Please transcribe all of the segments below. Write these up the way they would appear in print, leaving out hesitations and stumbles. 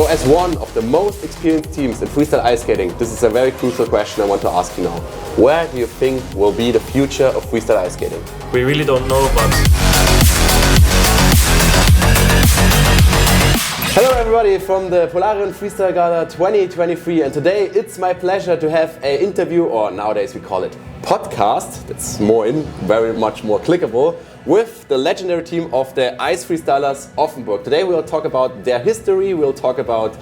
So as one of the most experienced teams in freestyle ice skating, this is a very crucial question I want to ask you now. Where do you think will be the future of freestyle ice skating? We really don't know, but... Hello everybody from the Polarion Freestyle Gala 2023, and today it's my pleasure to have an interview, or nowadays we call it podcast, that's very much more clickable, with the legendary team of the Ice Freestylers Offenburg. Today we'll talk about their history, we'll talk about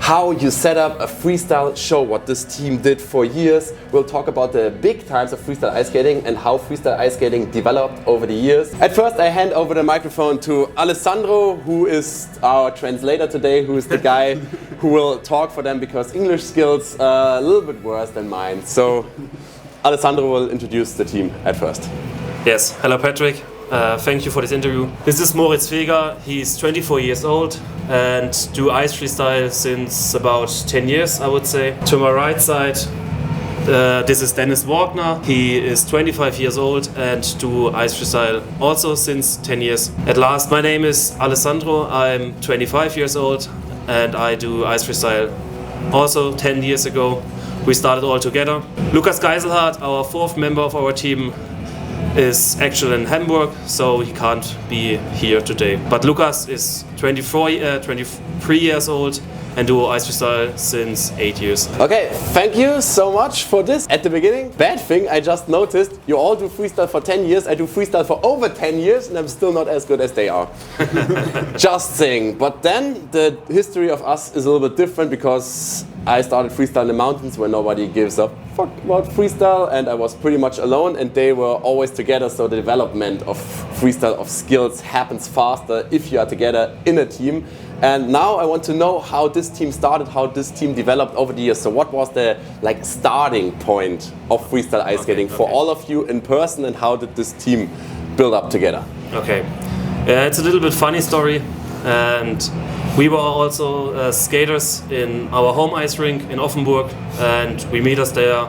how you set up a freestyle show, what this team did for years. We'll talk about the big times of freestyle ice skating and how freestyle ice skating developed over the years. At first I hand over the microphone to Alessandro, who is our translator today, who is the guy who will talk for them because English skills are a little bit worse than mine. So Alessandro will introduce the team at first. Yes, hello Patrick. Thank you for this interview. This is Moritz Feger. He's 24 years old and do ice freestyle since about 10 years, I would say. To my right side, this is Dennis Wagner. He is 25 years old and do ice freestyle also since 10 years. At last, my name is Alessandro. I'm 25 years old and I do ice freestyle also 10 years ago. We started all together. Lukas Geiselhardt, our fourth member of our team, is actually in Hamburg, so he can't be here today. But Lukas is 23 years old and do ice freestyle since 8 years. Okay, thank you so much for this. At the beginning, bad thing, I just noticed you all do freestyle for 10 years, I do freestyle for over 10 years and I'm still not as good as they are. Just saying. But then the history of us is a little bit different because I started freestyle in the mountains where nobody gives a fuck about freestyle and I was pretty much alone and they were always together, so the development of freestyle of skills happens faster if you are together in a team. And now I want to know how this team started, how this team developed over the years. So what was the starting point of freestyle ice skating for all of you in person, and how did this team build up together? Okay, it's a little bit funny story, and we were also skaters in our home ice rink in Offenburg, and we meet us there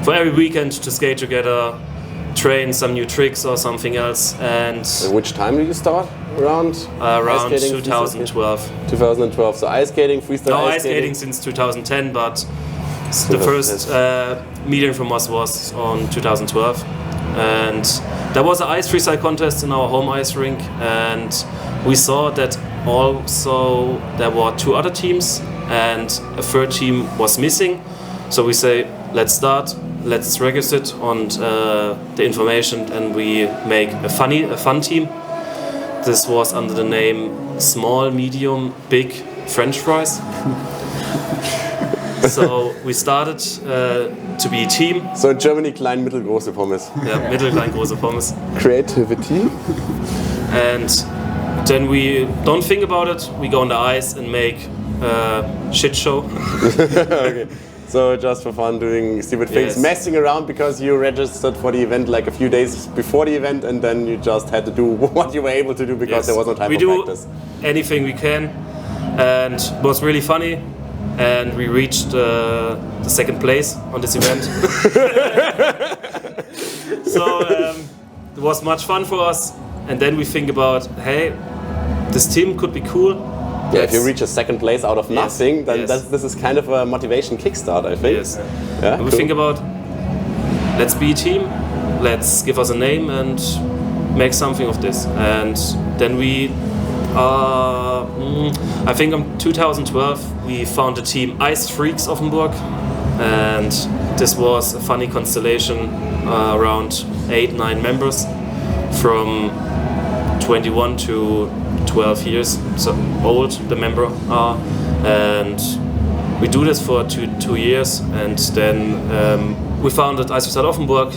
for every weekend to skate together, train some new tricks or something else. And which time did you start? Around 2012. 2012. So ice skating, freestyle no, ice skating? Skating since 2010, but the first meeting from us was on 2012. And there was an ice freestyle contest in our home ice rink, and we saw that also there were two other teams and a third team was missing. So we say, let's start, let's register it on the information, and we make a fun team. This was under the name Small, Medium, Big French Fries. So we started to be a team. So in Germany, klein, mittel, große Pommes. Yeah, mittel, klein, große Pommes. Creativity. And then we don't think about it. We go on the ice and make a shit show. Okay. So just for fun, doing stupid things, messing around because you registered for the event like a few days before the event, and then you just had to do what you were able to do because there was no time for practice. We do anything we can, and it was really funny. And we reached the second place on this event. So it was much fun for us. And then we think about, hey, this team could be cool. Yeah, if you reach a second place out of nothing, then this is kind of a motivation kickstart, I think. Yes. Yeah, and we think about, let's be a team, let's give us a name and make something of this. And then we, I think in 2012, we found the team Ice Freaks Offenburg. And this was a funny constellation, around 8-9 members from 21 to 12 years, so old the member are, and we do this for two years, and then we founded Ice Freestyle Offenburg.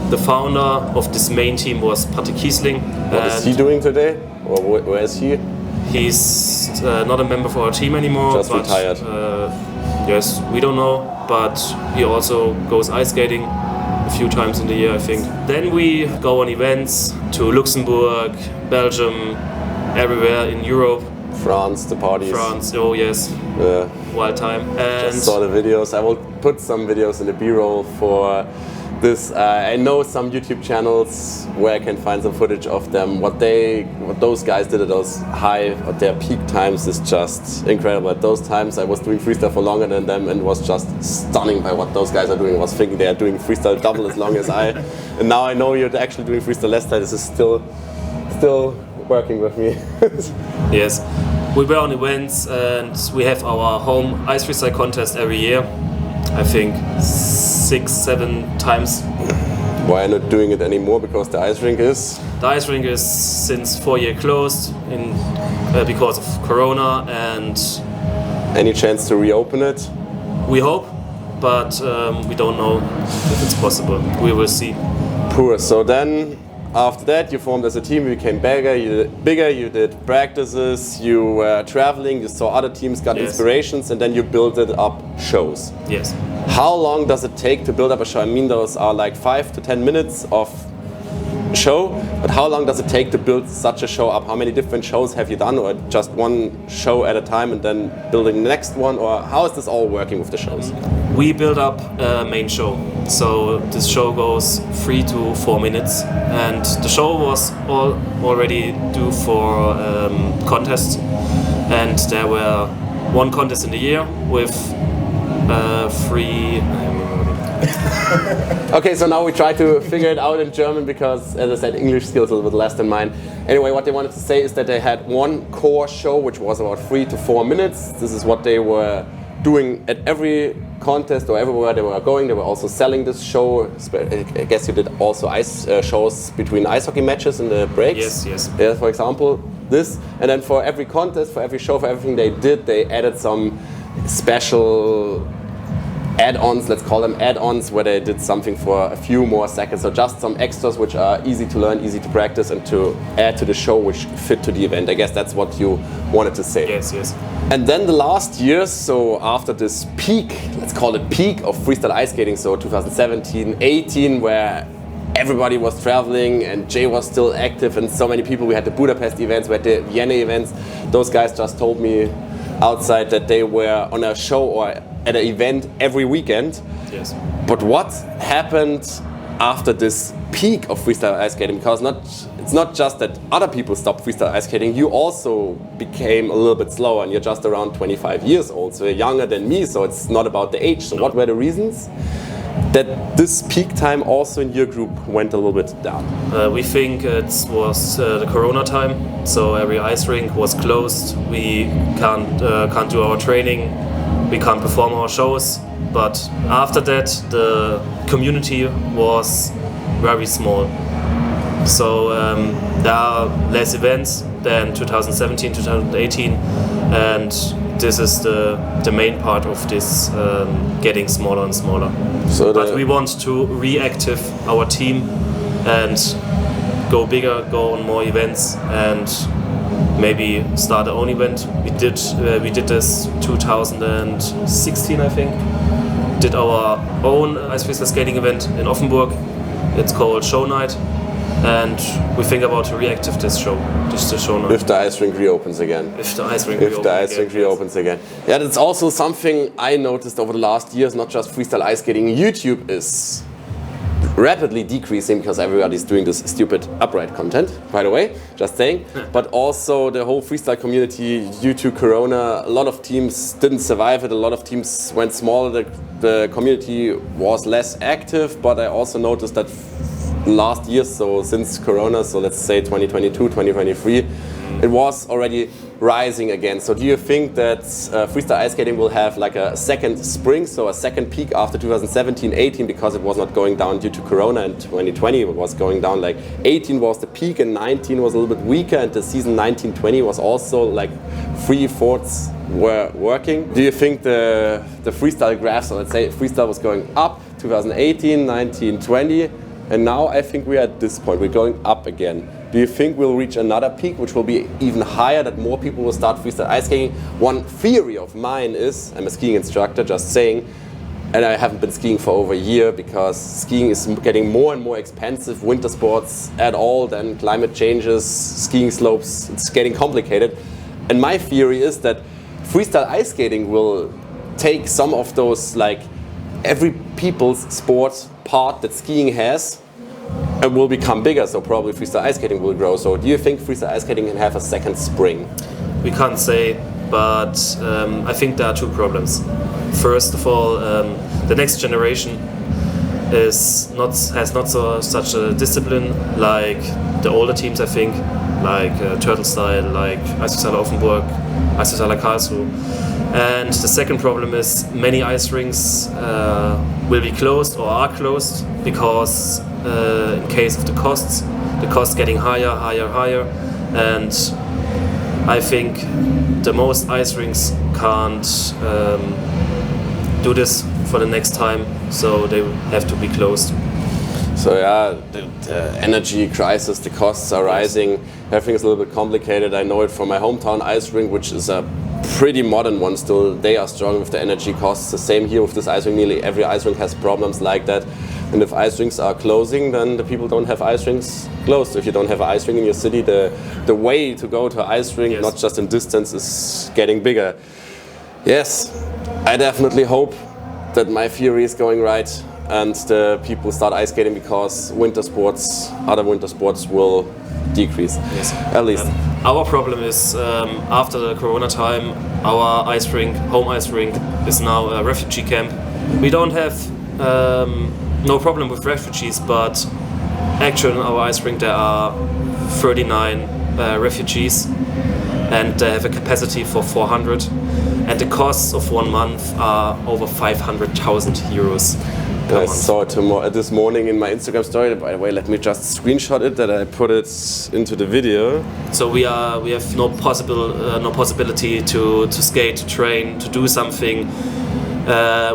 The founder of this main team was Patrick Kiesling. What is he doing today, or where is he? He's not a member for our team anymore. Just retired. Yes, we don't know, but he also goes ice skating a few times in the year, I think. Then we go on events to Luxembourg, Belgium, everywhere in Europe. France, the parties. France, oh yes. Wild time. And just saw the videos. I will put some videos in the B-roll for this. I know some YouTube channels where I can find some footage of them. What those guys did at those at their peak times is just incredible. At those times I was doing freestyle for longer than them and was just stunning by what those guys are doing. I was thinking they are doing freestyle double as long as I, and now I know you're actually doing freestyle less time. This is still working with me. Yes, we were on events and we have our home ice freestyle contest every year. I think 6-7 times. Why not doing it anymore? Because the ice rink is? The ice rink is since 4 years closed because of Corona, and any chance to reopen it? We hope, but we don't know if it's possible. We will see. Poor. So then, after that, you formed as a team, you became bigger, you did practices, you were traveling, you saw other teams, got inspirations, and then you built up shows. Yes. How long does it take to build up a show? I mean, those are like 5 to 10 minutes of show, but how long does it take to build such a show up? How many different shows have you done, or just one show at a time and then building the next one, or how is this all working with the shows? We build up a main show, so this show goes 3 to 4 minutes, and the show was already due for contests, and there were 1 contest in the year with 3. Okay, so now we try to figure it out in German because, as I said, English skills a little bit less than mine. Anyway, what they wanted to say is that they had 1 core show which was about 3 to 4 minutes. This is what they were doing at every contest or everywhere they were going. They were also selling this show. I guess you did also ice shows between ice hockey matches in the breaks. Yes, yes. Yeah, for example, this. And then for every contest, for every show, for everything they did, they added some special add-ons, let's call them add-ons, where they did something for a few more seconds. So just some extras which are easy to learn, easy to practice, and to add to the show which fit to the event. I guess that's what you wanted to say. Yes, yes. And then the last years, so after this peak, let's call it peak of freestyle ice skating, so 2017, 18, where everybody was traveling and Jay was still active and so many people. We had the Budapest events, we had the Vienna events. Those guys just told me outside that they were on a show or at an event every weekend. Yes. But what happened after this peak of freestyle ice skating? Because it's not just that other people stopped freestyle ice skating, you also became a little bit slower, and you're just around 25 years old, so you're younger than me, so it's not about the age. So what were the reasons that this peak time also in your group went a little bit down? We think it was the Corona time, so every ice rink was closed. We can't do our training, we can't perform our shows. But after that, the community was very small. So there are less events than 2017, 2018, and this is the main part of this getting smaller and smaller. But we want to reactive our team and go bigger, go on more events, and maybe start our own event. We did this 2016, I think. Did our own ice freestyle skating event in Offenburg. It's called Show Night, and we think about to reactive this show night. If the ice rink reopens again. If the ice rink reopens again. Yeah, that's also something I noticed over the last years. Not just freestyle ice skating. YouTube is rapidly decreasing because everybody's doing this stupid upright content, by the way, just saying. But also the whole freestyle community, due to Corona, a lot of teams didn't survive it, a lot of teams went smaller, the community was less active, but I also noticed that last year, so since Corona, so let's say 2022, 2023, it was already rising again. So do you think that freestyle ice skating will have like a second spring, so a second peak after 2017-18, because it was not going down due to Corona, and 2020 it was going down, like 18 was the peak and 19 was a little bit weaker, and the season 19-20 was also like 3/4 were working. Do you think the freestyle graphs, so let's say freestyle was going up 2018, 19, 20, and now I think we're at this point, we're going up again. Do you think we'll reach another peak which will be even higher, that more people will start freestyle ice skating? One theory of mine is, I'm a skiing instructor, just saying, and I haven't been skiing for over a year because skiing is getting more and more expensive, winter sports at all, then climate changes, skiing slopes, it's getting complicated. And my theory is that freestyle ice skating will take some of those like every people's sport part that skiing has and will become bigger, so probably freestyle ice skating will grow. So do you think freestyle ice skating can have a second spring? We can't say, but I think there are two problems. First of all, the next generation has not such a discipline like the older teams, I think, like Turtle Style, like Eisfreestyle Offenburg, Eisfreestyle Karlsruhe. And the second problem is many ice rinks will be closed or are closed because in case of the costs getting higher, and I think the most ice rinks can't do this for the next time, so they have to be closed. So yeah, the energy crisis, the costs are rising. Everything is a little bit complicated. I know it from my hometown ice rink, which is a pretty modern one still. They are strong with the energy costs. The same here with this ice rink. Nearly every ice rink has problems like that. And if ice rinks are closing, then the people don't have ice rinks closed. If you don't have an ice rink in your city, the way to go to an ice rink, not just in distance, is getting bigger. Yes, I definitely hope that my theory is going right and the people start ice skating, because other winter sports will decrease. Yes. At least. Our problem is after the Corona time, our ice rink, home ice rink, is now a refugee camp. We don't have no problem with refugees, but actually in our ice rink there are 39 refugees, and they have a capacity for 400, and the costs of 1 month are over 500,000 euros. I saw it this morning in my Instagram story. By the way, let me just screenshot it, that I put it into the video. So we have no possibility to skate, to train, to do something.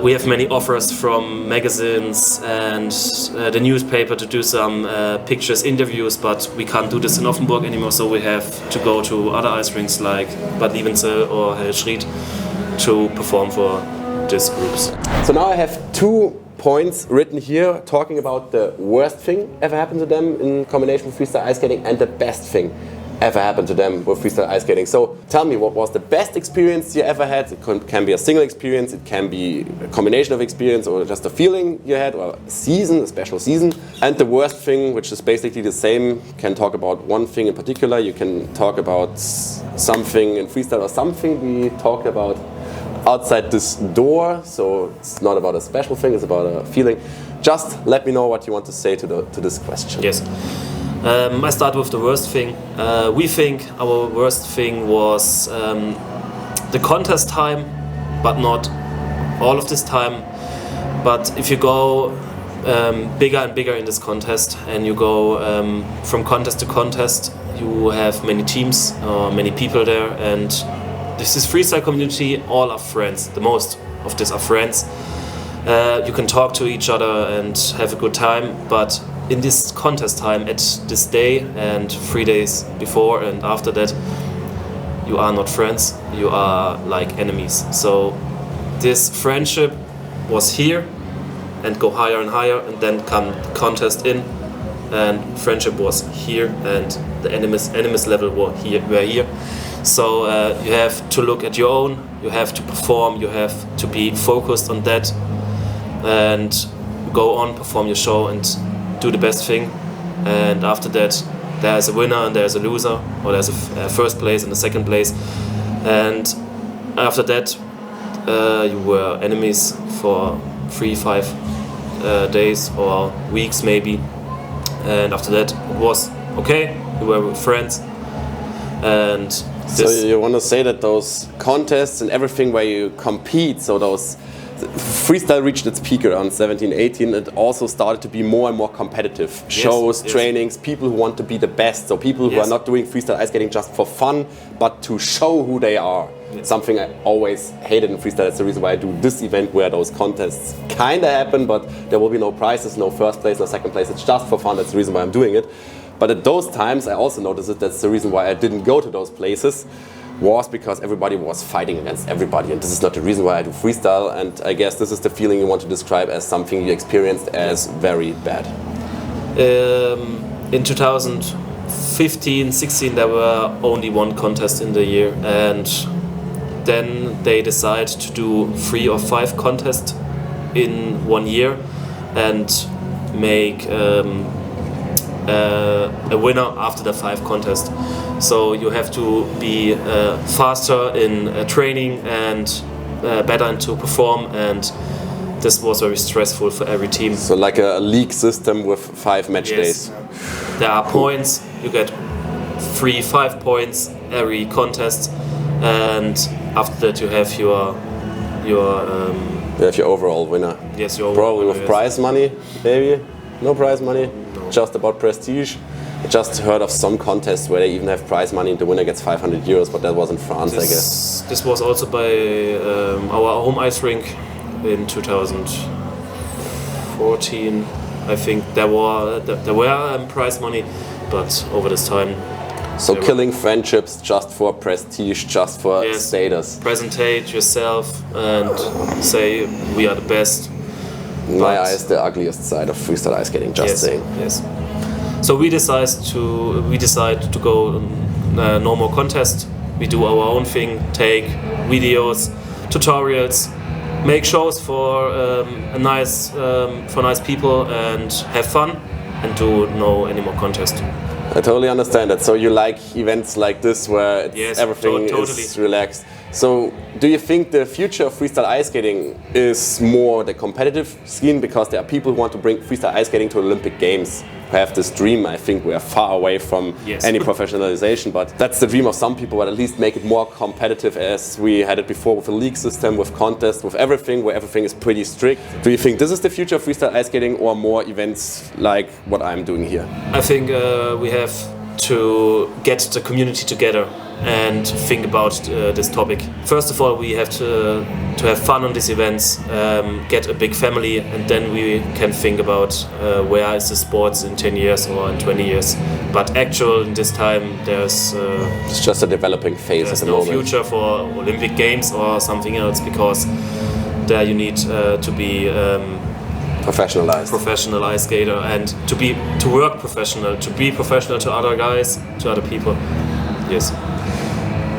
We have many offers from magazines and the newspaper to do some pictures, interviews, but we can't do this in Offenburg anymore, so we have to go to other ice rinks like Bad Liebenzell or Helschried to perform for these groups. So now I have 2 points written here talking about the worst thing ever happened to them in combination with freestyle ice skating and the best thing ever happened to them with freestyle ice skating. So tell me, what was the best experience you ever had? It can be a single experience, it can be a combination of experience, or just a feeling you had, or a special season. And the worst thing, which is basically the same, can talk about one thing in particular. You can talk about something in freestyle or something we talked about outside this door, so it's not about a special thing, it's about a feeling. Just let me know what you want to say to this question. Yes. I start with the worst thing. We think our worst thing was the contest time, but not all of this time. But if you go bigger and bigger in this contest, and you go from contest to contest, you have many teams, many people there, and this is freestyle community, all are friends. The most of this are friends. You can talk to each other and have a good time, but in this contest time, at this day and 3 days before and after that, you are not friends, you are like enemies. So this friendship was here and go higher and higher, and then come contest in, and friendship was here and the enemies level were here. So you have to look at your own, you have to perform, you have to be focused on that, and go on, perform your show and do the best thing. And after that, there's a winner and there's a loser, or there's a first place and a second place. And after that, you were enemies for 3-5 days or weeks maybe. And after that, it was okay, we were friends. And so you want to say that those contests and everything where you compete, so those freestyle reached its peak around 17, 18. It also started to be more and more competitive. Shows, trainings, people who want to be the best. So people who are not doing freestyle ice skating just for fun, but to show who they are. Something I always hated in freestyle. That's the reason why I do this event, where those contests kind of happen, but there will be no prizes, no first place, no second place. It's just for fun. That's the reason why I'm doing it. But at those times, I also noticed it. That's the reason why I didn't go to those places. Was because everybody was fighting against everybody, and this is not the reason why I do freestyle. And I guess this is the feeling you want to describe as something you experienced as very bad. In 2015, 16, there were only 1 contest in the year, and then they decided to do 3 or 5 contests in 1 year and make a winner after the 5 contests. So you have to be faster in training and better to perform, and this was very stressful for every team. So like a league system with 5 match days. There are points, you get 5 points every contest, and after that you have your overall winner. Yes, your probably overall with prize money, maybe. No prize money, just about prestige. I just heard of some contests where they even have prize money and the winner gets 500 euros, but that was in France, I guess. This was also by our home ice rink in 2014. I think there were prize money, but over this time. So killing friendships just for prestige, just for status. Presentate yourself and say we are the best. In my eyes, the ugliest side of freestyle ice skating. Just saying. Yes. So we decide to go no more contest. We do our own thing, take videos, tutorials, make shows for nice people and have fun, and do no any more contest. I totally understand that. So you like events like this where everything is relaxed. So do you think the future of freestyle ice skating is more the competitive scene, because there are people who want to bring freestyle ice skating to Olympic Games, who have this dream? I think we are far away from any professionalization, but that's the dream of some people, but at least make it more competitive as we had it before with a league system, with contests, with everything, where everything is pretty strict. Do you think this is the future of freestyle ice skating, or more events like what I'm doing here? I think we have to get the community together and think about this topic. First of all, we have to have fun on these events, get a big family, and then we can think about where is the sports in 10 years or in 20 years. But actual in this time, there's it's just a developing phase at the moment. There's no future for Olympic Games or something else, because there you need to be professional ice skater, and to work professional, to be professional to other guys, to other people. Yes.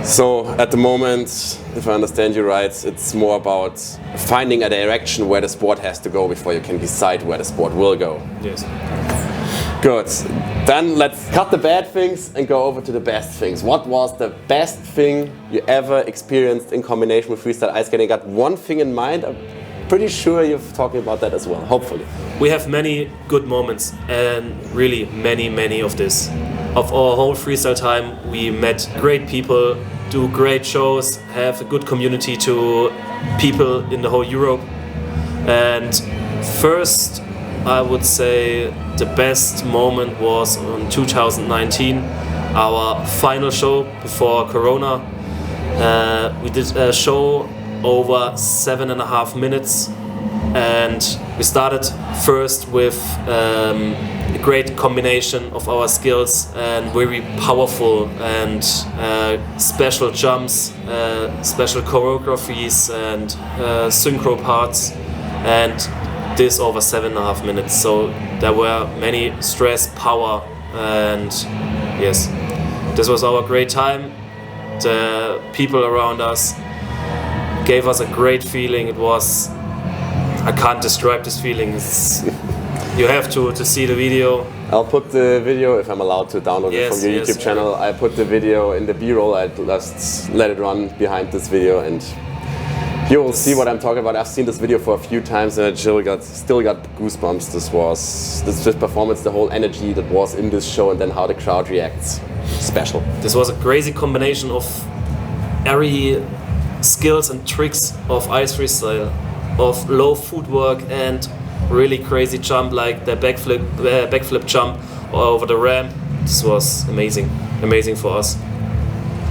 So at the moment, if I understand you right, it's more about finding a direction where the sport has to go before you can decide where the sport will go. Yes. Good. Then let's cut the bad things and go over to the best things. What was the best thing you ever experienced in combination with freestyle ice skating? Got one thing in mind? I'm pretty sure you're talking about that as well, hopefully. We have many good moments, and really many of this. Of our whole freestyle time, we met great people, do great shows, have a good community to people in the whole Europe. And first, I would say the best moment was in 2019, our final show before Corona. We did a show over 7.5 minutes, and we started first with a great combination of our skills and very powerful and special jumps, special choreographies and synchro parts, and this over 7.5 minutes. So there were many stress, power, and yes, this was our great time. The people around us gave us a great feeling. It was, I can't describe this feeling. You have to see the video. I'll put the video, if I'm allowed to download it from your YouTube channel. I put the video in the B-roll. I just let it run behind this video, and you will see what I'm talking about. I've seen this video for a few times and I still got goosebumps. This performance, the whole energy that was in this show, and then how the crowd reacts. Special. This was a crazy combination of every skills and tricks of ice freestyle, of low footwork and really crazy jump like the backflip jump over the ramp. This was amazing for us.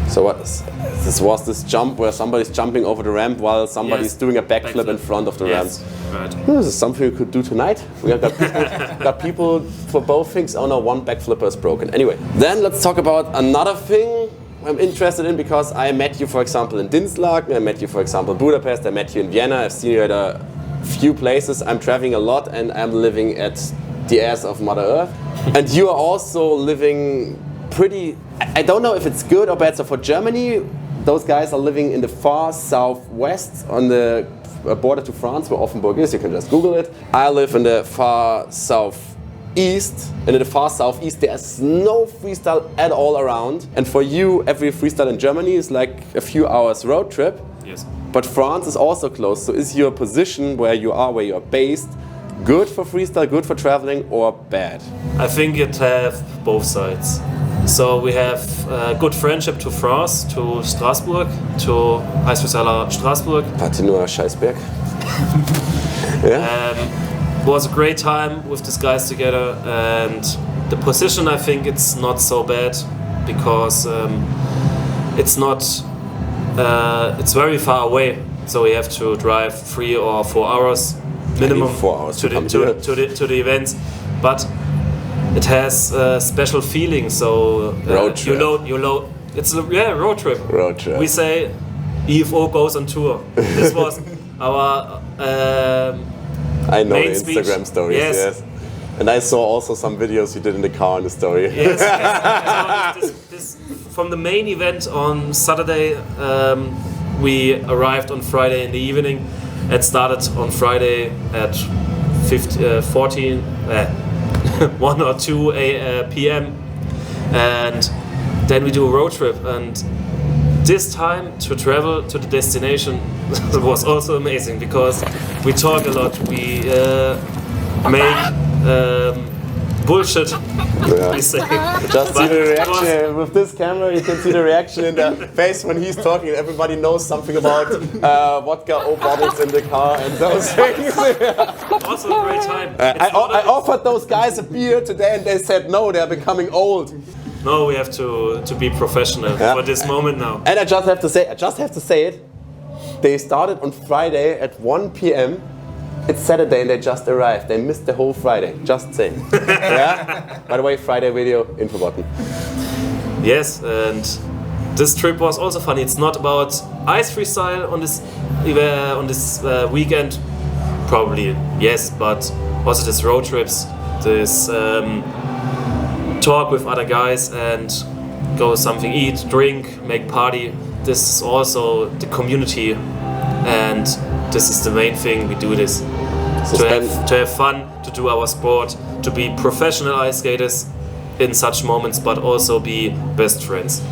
So was this jump where somebody's jumping over the ramp while somebody's doing a backflip in front of the ramp? Right. This is something we could do tonight. We have got people for both things. Oh no, one backflipper is broken. Anyway, then let's talk about another thing I'm interested in, because I met you, for example, in Dinslaken, I met you, for example, in Budapest, I met you in Vienna, I've seen you at a few places. I'm traveling a lot and I'm living at the ass of Mother Earth. And you are also living pretty, I don't know if it's good or bad. So for Germany, those guys are living in the far southwest on the border to France, where Offenburg is. You can just Google it. I live in the far southeast, and in the far southeast there's no freestyle at all around. And for you, every freestyle in Germany is like a few hours road trip. Yes. But France is also close. So is your position where you are based, good for freestyle, good for traveling, or bad? I think it have both sides. So we have good friendship to France, to Strasbourg, to Ice Freestyler Strasbourg. Patinua Scheißberg. It was a great time with these guys together, and the position, I think it's not so bad because it's not. It's very far away, so we have to drive 3 or 4 hours minimum 4 hours to the events, but it has a special feeling. So road trip. You load. It's a road trip. Road trip. We say EFO goes on tour. This was our. I know main the Instagram speech. stories. Yes. And I saw also some videos you did in the car in the story. Yes. So this, from the main event on Saturday, we arrived on Friday in the evening and started on Friday at 1 or 2 p.m. And then we do a road trip. And this time to travel to the destination was also amazing because we talk a lot. We make bullshit. Yeah. We say. Just see the reaction with this camera. You can see the reaction in the face when he's talking. Everybody knows something about vodka or bottles in the car and those things. Also a great time. I offered those guys a beer today and they said no. They're becoming old. No, we have to be professional for this moment now. And I just have to say it. They started on Friday at 1 p.m. It's Saturday and they just arrived. They missed the whole Friday. Just saying. Yeah. By the way, Friday video info button. Yes, and this trip was also funny. It's not about ice freestyle on this weekend. Probably yes, but also this road trips, this talk with other guys and go something eat, drink, make party. This is also the community, and this is the main thing. We do this to have fun, to do our sport, to be professional ice skaters in such moments, but also be best friends.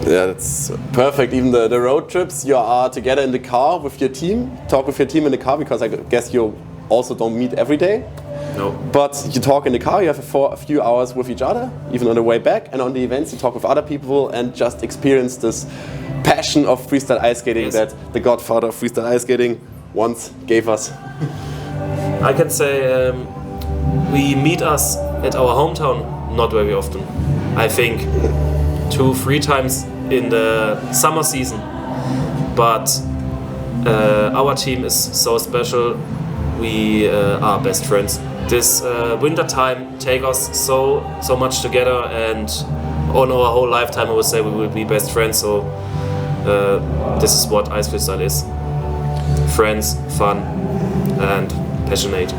Yeah, that's perfect. Even the road trips, you are together in the car with your team, talk with your team in the car, because I guess you also don't meet every day. No. But you talk in the car, you have a few hours with each other, even on the way back, and on the events you talk with other people and just experience this passion of freestyle ice skating that the godfather of freestyle ice skating once gave us. I can say we meet us at our hometown not very often. I think 2-3 times in the summer season. But our team is so special. We are best friends. This winter time take us so much together, and on our whole lifetime I would say we will be best friends. So this is what ice freestyle is: friends, fun, and passionate.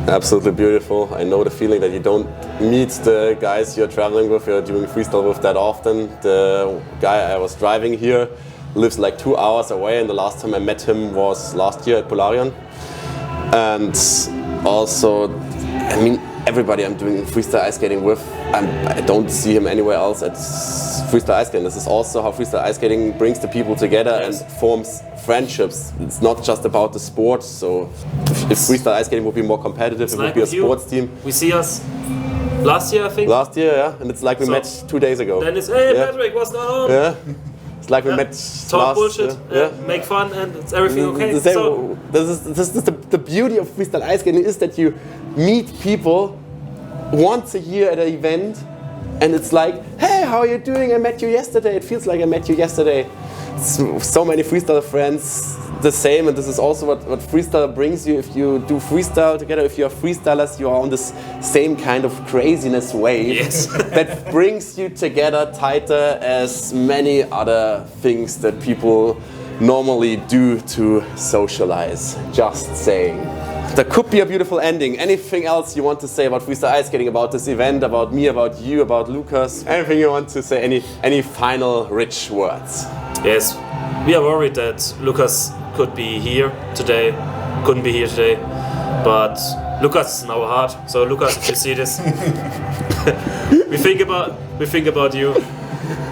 Absolutely beautiful. I know the feeling that you don't meet the guys you're traveling with, you're doing freestyle with that often. The guy I was driving here lives like 2 hours away, and the last time I met him was last year at Polarion. And also, I mean, everybody I'm doing freestyle ice skating with, I don't see him anywhere else at freestyle ice skating. This is also how freestyle ice skating brings the people together and forms friendships. It's not just about the sport. So if freestyle ice skating would be more competitive, it would be a sports team. We see us last year, I think. Last year, yeah, and it's like we met 2 days ago. Then it's, hey Patrick, what's going on? Yeah. It's like we met talk bullshit, make fun, and it's everything okay. So this is the beauty of freestyle ice skating, is that you meet people once a year at an event, and it's like, hey, how are you doing? I met you yesterday. It feels like I met you yesterday. So many freestyle friends, the same, and this is also what freestyle brings you. If you do freestyle together, if you are freestylers, you are on this same kind of craziness wave that brings you together tighter as many other things that people normally do to socialize. Just saying. There could be a beautiful ending. Anything else you want to say about freestyle ice skating, about this event, about me, about you, about Lucas? Anything you want to say? Any final rich words? yes, we are worried that Lucas couldn't be here today, but Lucas is in our heart. So Lucas, if you see this, we think about you.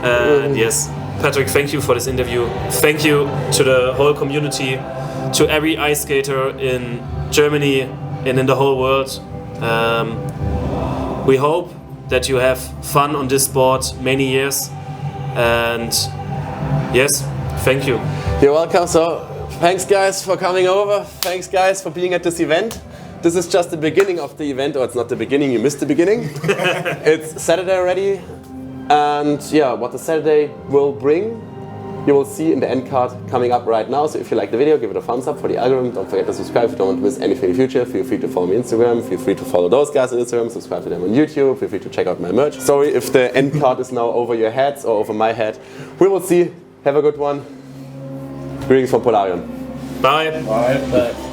And yes, Patrick, thank you for this interview. Thank you to the whole community, to every ice skater in Germany and in the whole world. We hope that you have fun on this sport many years. And yes, thank you. You're welcome. So thanks guys for coming over. Thanks guys for being at this event. This is just the beginning of the event, or it's not the beginning, you missed the beginning. It's Saturday already. And yeah, what the Saturday will bring, you will see in the end card coming up right now. So if you like the video, give it a thumbs up for the algorithm. Don't forget to subscribe if you don't want to miss anything in the future. Feel free to follow me on Instagram. Feel free to follow those guys on Instagram. Subscribe to them on YouTube. Feel free to check out my merch. Sorry if the end card is now over your heads or over my head. We will see. Have a good one. Greetings from Polarion. Bye. Bye. Bye.